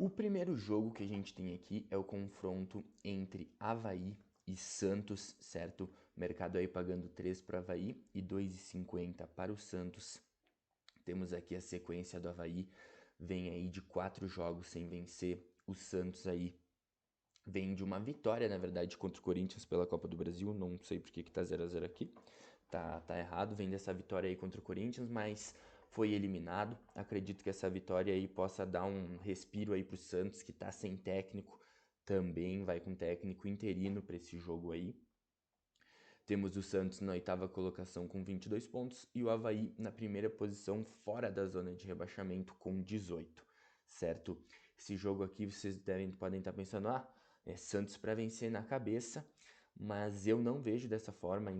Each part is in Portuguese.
O primeiro jogo que a gente tem aqui é o confronto entre Avaí e Santos, certo? Mercado aí pagando 3 para o Avaí e 2,50 para o Santos. Temos aqui a sequência do Avaí, vem aí de 4 jogos sem vencer. O Santos aí vem de uma vitória, na verdade, contra o Corinthians pela Copa do Brasil. Não sei por que tá 0 a 0 aqui. Tá errado, vem dessa vitória aí contra o Corinthians, mas foi eliminado. Acredito que essa vitória aí possa dar um respiro aí pro Santos, que tá sem técnico. Também vai com técnico interino para esse jogo aí. Temos o Santos na oitava colocação com 22 pontos e o Avaí na primeira posição fora da zona de rebaixamento com 18, certo? Esse jogo aqui vocês podem estar pensando, é Santos para vencer na cabeça, mas eu não vejo dessa forma.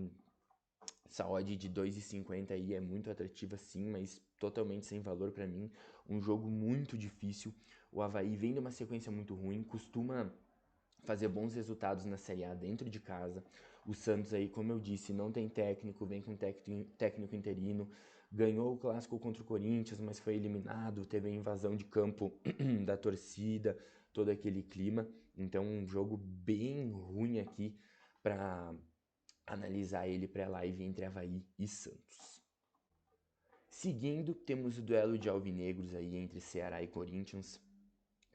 Essa odd de 2,50 aí é muito atrativa sim, mas totalmente sem valor para mim. Um jogo muito difícil. O Avaí vem de uma sequência muito ruim, costuma fazer bons resultados na Série A dentro de casa. O Santos aí, como eu disse, não tem técnico, vem com técnico interino. Ganhou o clássico contra o Corinthians, mas foi eliminado, teve a invasão de campo da torcida, todo aquele clima. Então, um jogo bem ruim aqui para analisar ele pré-live entre Avaí e Santos. Seguindo, temos o duelo de alvinegros aí entre Ceará e Corinthians.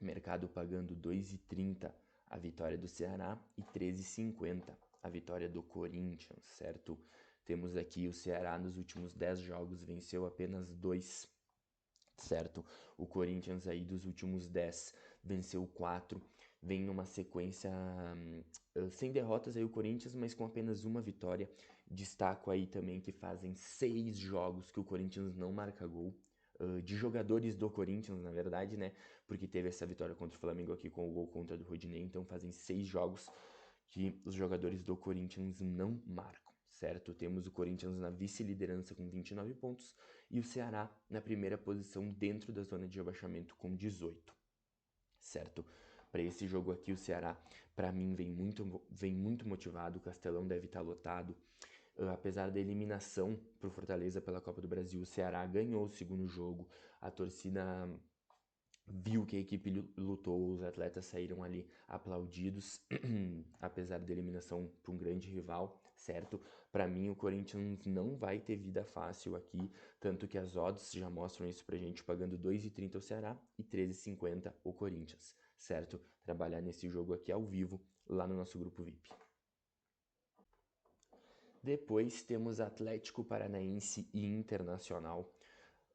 Mercado pagando 2,30 a vitória do Ceará e 13,50 a vitória do Corinthians, certo? Temos aqui o Ceará nos últimos 10 jogos venceu apenas 2, certo? O Corinthians aí dos últimos 10 venceu 4, vem numa sequência sem derrotas aí o Corinthians, mas com apenas uma vitória. Destaco aí também que fazem 6 jogos que o Corinthians não marca gol. De jogadores do Corinthians, na verdade, né? Porque teve essa vitória contra o Flamengo aqui com o gol contra do Rodinei, então fazem 6 jogos que os jogadores do Corinthians não marcam, certo? Temos o Corinthians na vice-liderança com 29 pontos e o Ceará na primeira posição dentro da zona de rebaixamento com 18, certo? Para esse jogo aqui, o Ceará, para mim, vem muito motivado, o Castelão deve estar lotado. Apesar da eliminação para o Fortaleza pela Copa do Brasil, o Ceará ganhou o segundo jogo, a torcida viu que a equipe lutou, os atletas saíram ali aplaudidos, apesar da eliminação para um grande rival, certo? Para mim, o Corinthians não vai ter vida fácil aqui, tanto que as odds já mostram isso pra gente, pagando 2,30 o Ceará e 13,50 o Corinthians, certo? Trabalhar nesse jogo aqui ao vivo, lá no nosso grupo VIP. Depois temos Atlético Paranaense e Internacional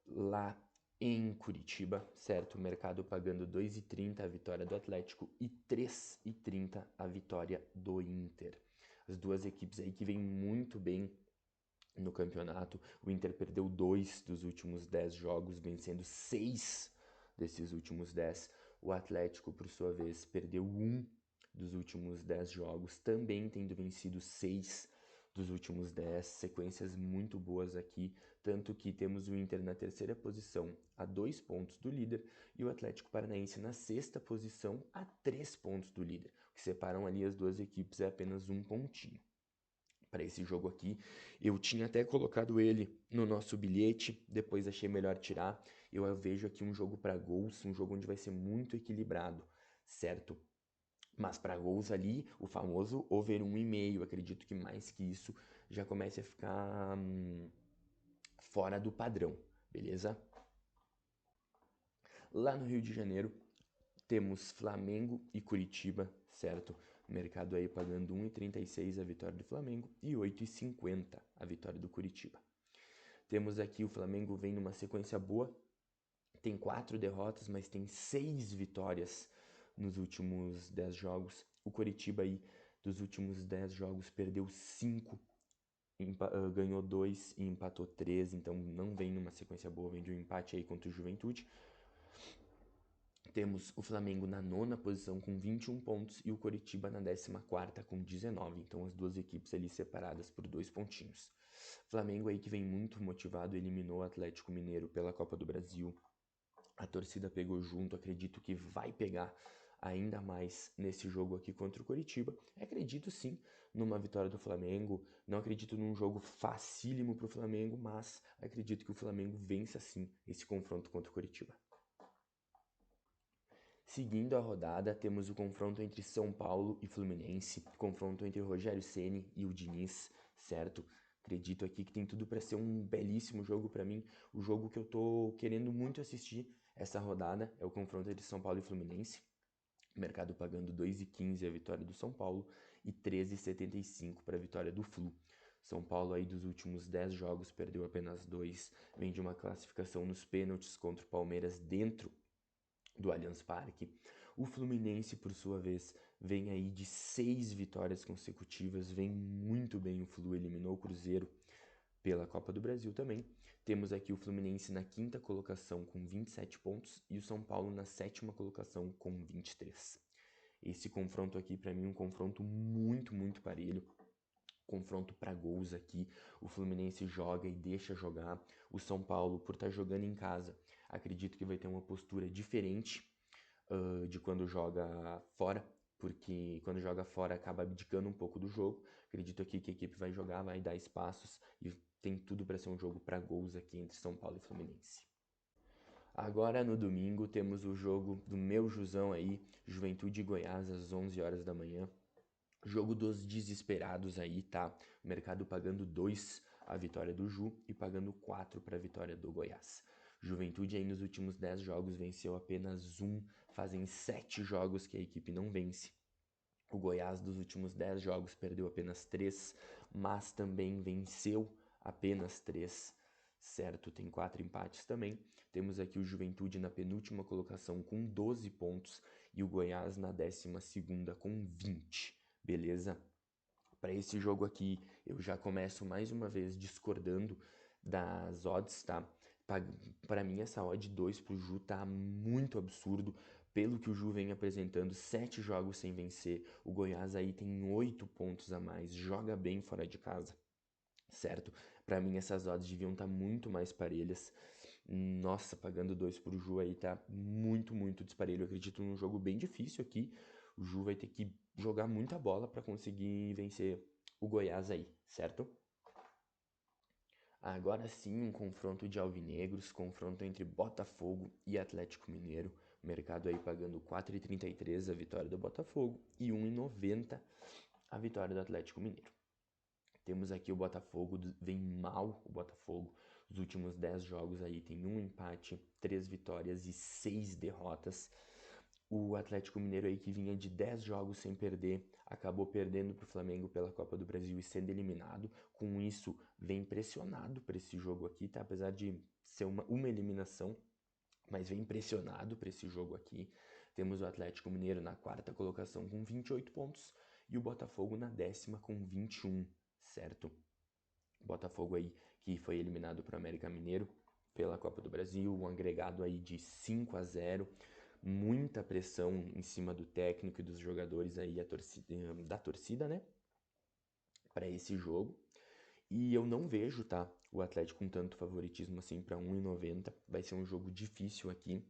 lá em Curitiba, certo? O mercado pagando 2,30 a vitória do Atlético e 3,30 a vitória do Inter. As duas equipes aí que vêm muito bem no campeonato. O Inter perdeu 2 dos últimos 10 jogos, vencendo 6 desses últimos 10. O Atlético, por sua vez, perdeu 1 dos últimos 10 jogos, também tendo vencido 6 dos últimos 10, sequências muito boas aqui, tanto que temos o Inter na terceira posição a 2 pontos do líder e o Atlético Paranaense na sexta posição a 3 pontos do líder. O que separam ali as duas equipes é apenas um pontinho. Para esse jogo aqui, eu tinha até colocado ele no nosso bilhete, depois achei melhor tirar. Eu vejo aqui um jogo para gols, um jogo onde vai ser muito equilibrado, certo? Mas para gols ali, o famoso over 1,5, acredito que mais que isso já comece a ficar fora do padrão, beleza? Lá no Rio de Janeiro, temos Flamengo e Curitiba, certo? Mercado aí pagando 1,36 a vitória do Flamengo e 8,50 a vitória do Curitiba. Temos aqui o Flamengo vem numa sequência boa, tem 4 derrotas, mas tem 6 vitórias nos últimos 10 jogos. O Curitiba aí, dos últimos 10 jogos, perdeu 5, ganhou 2 e empatou 3, então não vem numa sequência boa, vem de um empate aí contra o Juventude. Temos o Flamengo na nona posição com 21 pontos e o Coritiba na 14ª com 19. Então as duas equipes ali separadas por 2 pontinhos. Flamengo aí que vem muito motivado, eliminou o Atlético Mineiro pela Copa do Brasil. A torcida pegou junto, acredito que vai pegar ainda mais nesse jogo aqui contra o Coritiba. Acredito sim numa vitória do Flamengo, não acredito num jogo facílimo para o Flamengo, mas acredito que o Flamengo vença sim esse confronto contra o Coritiba. Seguindo a rodada, temos o confronto entre São Paulo e Fluminense, confronto entre Rogério Ceni e o Diniz, certo? Acredito aqui que tem tudo para ser um belíssimo jogo para mim, o jogo que eu tô querendo muito assistir essa rodada é o confronto entre São Paulo e Fluminense. Mercado pagando 2,15 a vitória do São Paulo e 13,75 para a vitória do Flu. São Paulo aí dos últimos 10 jogos perdeu apenas 2, vem de uma classificação nos pênaltis contra o Palmeiras dentro do Allianz Parque. O Fluminense, por sua vez, vem aí de 6 vitórias consecutivas, vem muito bem o Flu, eliminou o Cruzeiro pela Copa do Brasil também. Temos aqui o Fluminense na quinta colocação com 27 pontos e o São Paulo na sétima colocação com 23. Esse confronto aqui, para mim, é um confronto muito parelho. Confronto para gols aqui. O Fluminense joga e deixa jogar. O São Paulo, por estar jogando em casa, acredito que vai ter uma postura diferente de quando joga fora, porque quando joga fora acaba abdicando um pouco do jogo. Acredito aqui que a equipe vai jogar, vai dar espaços e tem tudo para ser um jogo para gols aqui entre São Paulo e Fluminense. Agora no domingo temos o jogo do meu Jusão aí, Juventude e Goiás às 11 horas da manhã. Jogo dos desesperados aí, tá? O mercado pagando 2 a vitória do Ju e pagando 4 para a vitória do Goiás. Juventude aí nos últimos 10 jogos venceu apenas 1, fazem 7 jogos que a equipe não vence. O Goiás dos últimos 10 jogos perdeu apenas 3, mas também venceu apenas 3, certo? Tem 4 empates também. Temos aqui o Juventude na penúltima colocação com 12 pontos e o Goiás na 12ª com 20, beleza? Para esse jogo aqui, eu já começo mais uma vez discordando das odds, tá? Para mim, essa odd 2 pro Ju tá muito absurdo. Pelo que o Ju vem apresentando, 7 jogos sem vencer. O Goiás aí tem 8 pontos a mais, joga bem fora de casa, certo? Para mim, essas odds deviam estar muito mais parelhas. Nossa, pagando 2 pro Ju aí tá muito disparelho. Eu acredito num jogo bem difícil aqui. O Ju vai ter que jogar muita bola para conseguir vencer o Goiás aí, certo? Agora sim, um confronto de alvinegros, confronto entre Botafogo e Atlético Mineiro. O mercado aí pagando 4,33 a vitória do Botafogo e 1,90 a vitória do Atlético Mineiro. Temos aqui o Botafogo, vem mal o Botafogo. Os últimos 10 jogos aí tem 1 empate, 3 vitórias e 6 derrotas. O Atlético Mineiro aí que vinha de 10 jogos sem perder, acabou perdendo para o Flamengo pela Copa do Brasil e sendo eliminado. Com isso, vem pressionado para esse jogo aqui, tá? Apesar de ser uma eliminação, mas vem pressionado para esse jogo aqui. Temos o Atlético Mineiro na quarta colocação com 28 pontos e o Botafogo na 10ª com 21, certo? Botafogo aí que foi eliminado para o América Mineiro pela Copa do Brasil, um agregado aí de 5-0, muita pressão em cima do técnico e dos jogadores aí da torcida, né? Para esse jogo. E eu não vejo, tá? O Atlético com tanto favoritismo assim para 1,90. Vai ser um jogo difícil aqui.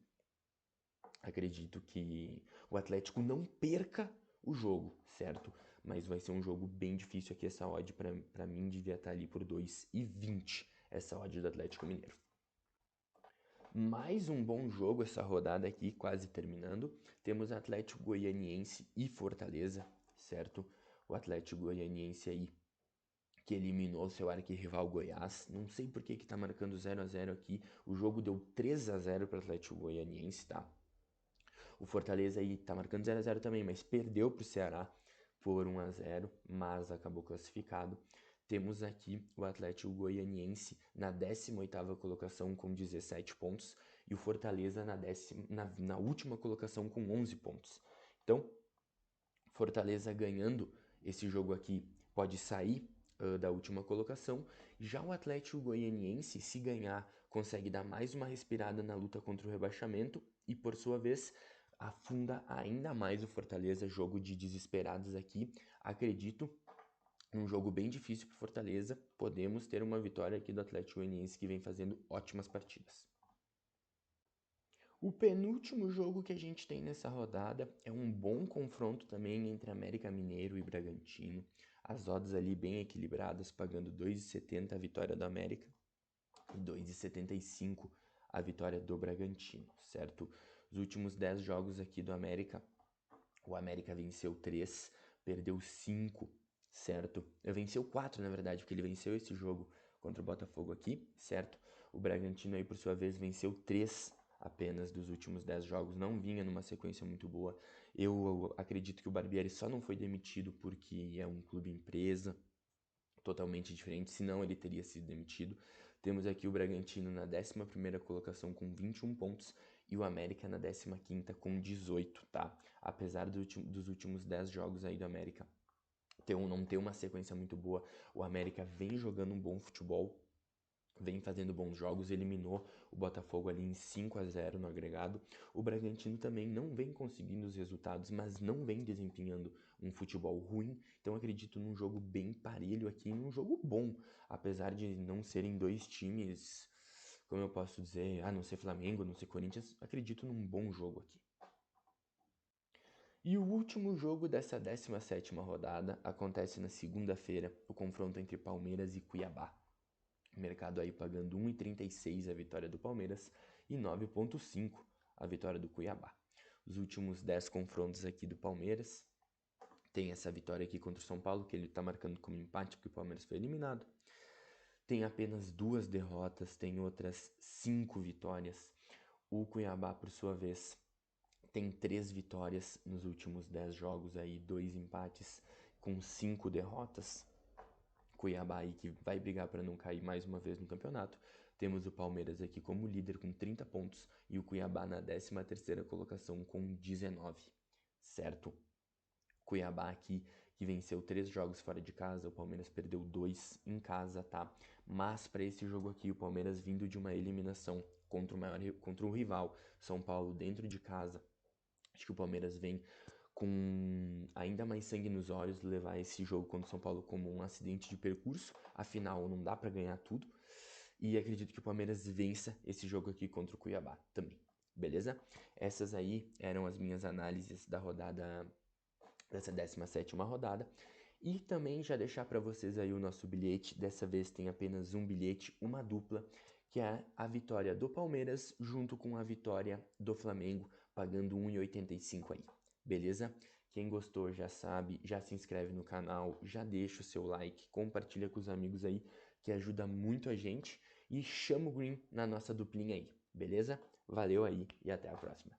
Acredito que o Atlético não perca o jogo, certo? Mas vai ser um jogo bem difícil aqui. Essa odd para mim devia estar ali por 2,20. Essa odd do Atlético Mineiro. Mais um bom jogo essa rodada aqui, quase terminando. Temos Atlético Goianiense e Fortaleza, certo? O Atlético Goianiense aí que eliminou seu arquirrival Goiás. Não sei por que tá marcando 0-0 aqui. O jogo deu 3-0 para o Atlético Goianiense, tá? O Fortaleza aí tá marcando 0-0 também, mas perdeu pro Ceará por 1-0, mas acabou classificado. Temos aqui o Atlético Goianiense na 18ª colocação com 17 pontos e o Fortaleza na última colocação com 11 pontos. Então, Fortaleza ganhando esse jogo aqui pode sair da última colocação. Já o Atlético Goianiense, se ganhar, consegue dar mais uma respirada na luta contra o rebaixamento e, por sua vez, afunda ainda mais o Fortaleza. Jogo de desesperados aqui. Acredito num jogo bem difícil para o Fortaleza. Podemos ter uma vitória aqui do Atlético Goianiense que vem fazendo ótimas partidas. O penúltimo jogo que a gente tem nessa rodada é um bom confronto também entre América Mineiro e Bragantino. As odds ali bem equilibradas, pagando 2,70 a vitória do América e 2,75 a vitória do Bragantino, certo? Os últimos 10 jogos aqui do América, o América venceu 3, perdeu 5, certo? Venceu 4, na verdade, porque ele venceu esse jogo contra o Botafogo aqui, certo? O Bragantino aí, por sua vez, venceu 3 apenas dos últimos 10 jogos, não vinha numa sequência muito boa. Eu acredito que o Barbieri só não foi demitido porque é um clube empresa, totalmente diferente, senão ele teria sido demitido. Temos aqui o Bragantino na 11ª colocação com 21 pontos e o América na 15ª com 18, tá? Apesar dos últimos 10 jogos aí do América não ter uma sequência muito boa, o América vem jogando um bom futebol, vem fazendo bons jogos, eliminou o Botafogo ali em 5-0 no agregado. O Bragantino também não vem conseguindo os resultados, mas não vem desempenhando um futebol ruim. Então acredito num jogo bem parelho aqui, num jogo bom, apesar de não serem dois times, como eu posso dizer, não ser Flamengo, não ser Corinthians, acredito num bom jogo aqui. E o último jogo dessa 17ª rodada acontece na segunda-feira, o confronto entre Palmeiras e Cuiabá. O mercado aí pagando 1,36 a vitória do Palmeiras e 9,5 a vitória do Cuiabá. Os últimos 10 confrontos aqui do Palmeiras, tem essa vitória aqui contra o São Paulo, que ele tá marcando como empate porque o Palmeiras foi eliminado. Tem apenas 2 derrotas, tem outras 5 vitórias. O Cuiabá, por sua vez, tem 3 vitórias nos últimos 10 jogos aí, 2 empates com 5 derrotas. Cuiabá aí que vai brigar para não cair mais uma vez no campeonato. Temos o Palmeiras aqui como líder com 30 pontos e o Cuiabá na 13ª colocação com 19, certo? Cuiabá aqui que venceu 3 jogos fora de casa, o Palmeiras perdeu 2 em casa, tá? Mas para esse jogo aqui, o Palmeiras vindo de uma eliminação contra o rival, São Paulo dentro de casa, acho que o Palmeiras vem com ainda mais sangue nos olhos, levar esse jogo contra o São Paulo como um acidente de percurso, afinal não dá para ganhar tudo, e acredito que o Palmeiras vença esse jogo aqui contra o Cuiabá também, beleza? Essas aí eram as minhas análises da rodada, dessa 17ª rodada, e também já deixar para vocês aí o nosso bilhete, dessa vez tem apenas um bilhete, uma dupla, que é a vitória do Palmeiras junto com a vitória do Flamengo, pagando 1,85 aí, beleza? Quem gostou já sabe, já se inscreve no canal, já deixa o seu like, compartilha com os amigos aí, que ajuda muito a gente, e chama o Green na nossa duplinha aí, beleza? Valeu aí e até a próxima.